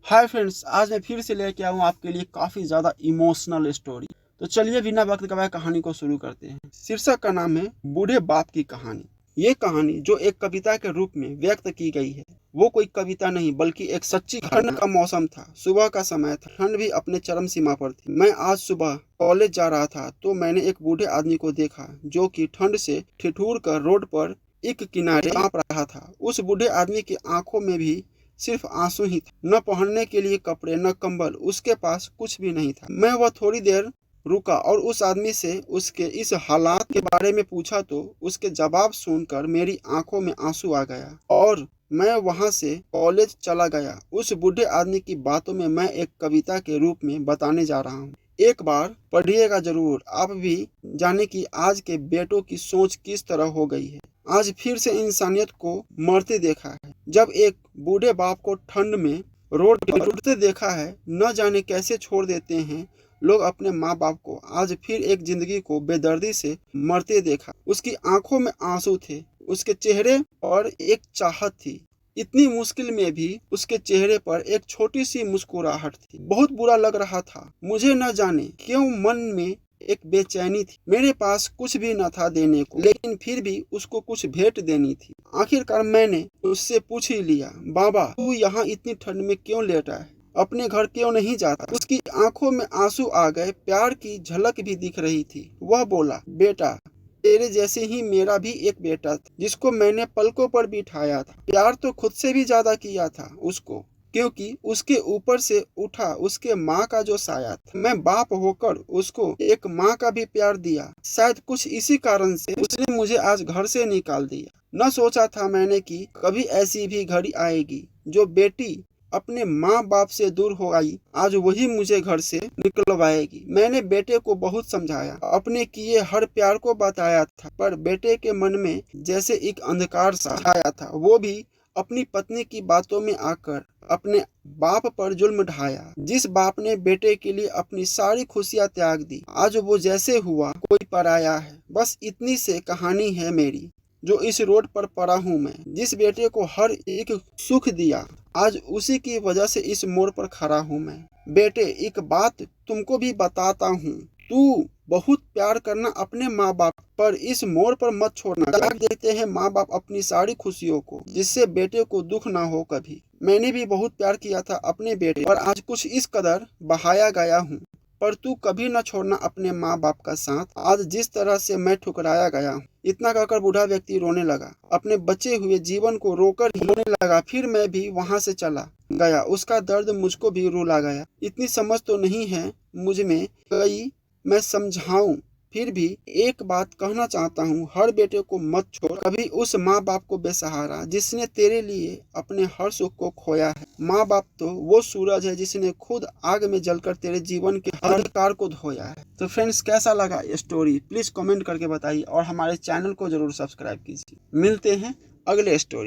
Hi friends, आज मैं फिर से लेके आया हूँ आपके लिए काफ़ी ज़्यादा इमोशनल स्टोरी। तो चलिए बिना वक्त गवाए कहानी को शुरू करते हैं। शीर्षक का नाम है बूढ़े बाप की कहानी। ये कहानी जो एक कविता के रूप में व्यक्त की गई है, वो कोई कविता नहीं बल्कि एक सच्ची घटना का मौसम था। सुबह का समय था, ठंड भी अपने चरम सीमा पर थी। मैं आज सुबह कॉलेज जा रहा था तो मैंने एक बूढ़े आदमी को देखा जो कि ठंड से ठिठुर कर रोड पर एक किनारे कांप रहा था। उस बूढ़े आदमी की आंखों में भी सिर्फ आंसू ही था। न पहनने के लिए कपड़े न कंबल, उसके पास कुछ भी नहीं था। मैं वह थोड़ी देर रुका और उस आदमी से उसके इस हालात के बारे में पूछा तो उसके जवाब सुनकर मेरी आंखों में आंसू आ गया और मैं वहां से कॉलेज चला गया। उस बूढ़े आदमी की बातों में मैं एक कविता के रूप में बताने जा रहा हूँ। एक बार पढ़िएगा जरूर, आप भी जाने कि आज के बेटों की सोच किस तरह हो गई है। आज फिर से इंसानियत को मरते देखा है। जब एक बूढ़े बाप को ठंड में रोड पर उठते देखा है, न जाने कैसे छोड़ देते हैं लोग अपने माँ बाप को। आज फिर एक जिंदगी को बेदर्दी से मरते देखा। उसकी आंखों में आंसू थे, उसके चेहरे पर एक चाहत थी। इतनी मुश्किल में भी उसके चेहरे पर एक छोटी सी मुस्कुराहट थी। बहुत बुरा लग रहा था। मुझे न जाने क्यों मन में एक बेचैनी थी। मेरे पास कुछ भी न था देने को, लेकिन फिर भी उसको कुछ भेंट देनी थी। आखिरकार मैंने उससे पूछ ही लिया, बाबा तू यहाँ इतनी ठंड में क्यों लेटा है, अपने घर क्यों नहीं जाता। उसकी आंखों में आंसू आ गए, प्यार की झलक भी दिख रही थी। वह बोला, बेटा तेरे जैसे ही मेरा भी एक बेटा था जिसको मैंने पलकों पर बिठाया था। प्यार तो खुद से भी ज्यादा किया था उसको, क्योंकि उसके ऊपर से उठा उसके माँ का जो साया था। मैं बाप होकर उसको एक माँ का भी प्यार दिया। शायद कुछ इसी कारण से उसने मुझे आज घर से निकाल दिया। न सोचा था मैंने कि कभी ऐसी भी घड़ी आएगी जो बेटी अपने माँ बाप से दूर हो आई, आज वही मुझे घर से निकलवाएगी। मैंने बेटे को बहुत समझाया, अपने किए हर प्यार को बताया था, पर बेटे के मन में जैसे एक अंधकार सा छाया था। वो भी अपनी पत्नी की बातों में आकर अपने बाप पर जुल्म ढाया। जिस बाप ने बेटे के लिए अपनी सारी खुशियां त्याग दी, आज वो जैसे हुआ कोई पराया है। बस इतनी से कहानी है मेरी, जो इस रोड पर पड़ा हूँ मैं। जिस बेटे को हर एक सुख दिया, आज उसी की वजह से इस मोड़ पर खड़ा हूँ मैं। बेटे एक बात तुमको भी बताता हूँ, तू बहुत प्यार करना अपने माँ बाप पर, इस मोड़ पर मत छोड़ना। त्याग देते हैं माँ बाप अपनी सारी खुशियों को, जिससे बेटे को दुख ना हो कभी। मैंने भी बहुत प्यार किया था अपने बेटे पर, आज कुछ इस कदर बहाया गया हूँ। पर तू कभी न छोड़ना अपने माँ बाप का साथ, आज जिस तरह से मैं ठुकराया गया हूँ। इतना कहकर बूढ़ा व्यक्ति रोने लगा, अपने बचे हुए जीवन को रोकर ही रोने लगा। फिर मैं भी वहां से चला गया। उसका दर्द मुझको भी रुला गया। इतनी समझ तो नहीं है मुझ में कई मैं समझाऊं, फिर भी एक बात कहना चाहता हूँ, हर बेटे को मत छोड़ कभी उस माँ बाप को बेसहारा जिसने तेरे लिए अपने हर सुख को खोया है। माँ बाप तो वो सूरज है जिसने खुद आग में जलकर तेरे जीवन के हर अंधकार को धोया है। तो फ्रेंड्स, कैसा लगा ये स्टोरी प्लीज कमेंट करके बताइए और हमारे चैनल को जरूर सब्सक्राइब कीजिए। मिलते हैं अगले स्टोरी।